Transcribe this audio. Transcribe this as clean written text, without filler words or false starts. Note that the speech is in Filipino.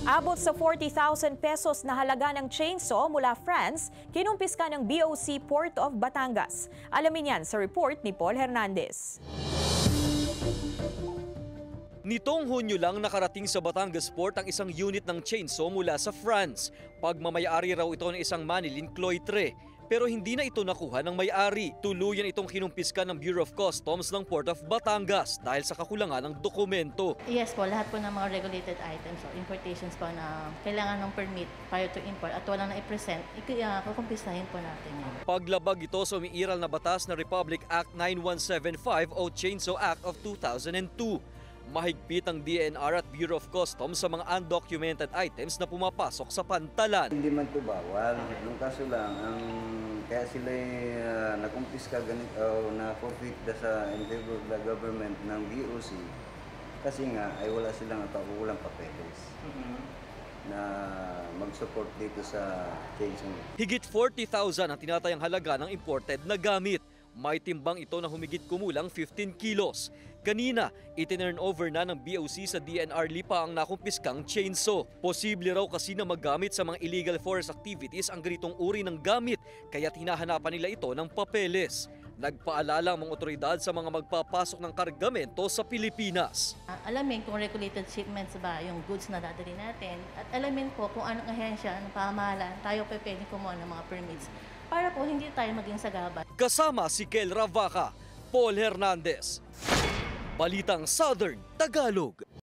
Abot sa 40,000 pesos na halaga ng chainsaw mula France, kinumpiska ng BOC Port of Batangas. Alamin yan sa report ni Paul Hernandez. Nitong Hunyo lang nakarating sa Batangas Port ang isang unit ng chainsaw mula sa France. Pagmamayari raw ito ng isang Manilin Cloitre. Pero hindi na ito nakuha ng may-ari. Tuluyan itong kinumpiska ng Bureau of Customs ng Port of Batangas dahil sa kakulangan ng dokumento. Yes po, lahat po ng mga regulated items o importations po na kailangan ng permit prior to import at walang na-i-present, kukumpisahin po natin yan. Paglabag ito sa umiiral na batas na Republic Act 9175 o Chainsaw Act of 2002. Mahigpit ang DNR at Bureau of Customs sa mga undocumented items na pumapasok sa pantalan. Hindi man ito bawal. Yung kaso lang, kaya sila nakumpiska ganito na forfeit sa in favor of the government ng BOC kasi nga ay wala silang walang papeles na mag-support dito sa chainsaw. Higit 40,000 ang tinatayang halaga ng imported na gamit. May timbang ito na humigit kumulang 15 kilos. Kanina, itinurn over na ng BOC sa DNR Lipa ang nakumpiskang chainsaw. Posible raw kasi na magamit sa mga illegal forest activities ang ganitong uri ng gamit, kaya't hinahanapan nila ito ng papeles. Nagpaalala ang mga otoridad sa mga magpapasok ng kargamento sa Pilipinas. Alamin kung regulated shipments ba yung goods na dadali natin at alamin po kung anong ahensya, anong pamahalaan tayo pwede kumuha ng mga permits para po hindi tayo maging sagabal. Kasama si Kel Ravaca, Paul Hernandez, Balitang Southern Tagalog.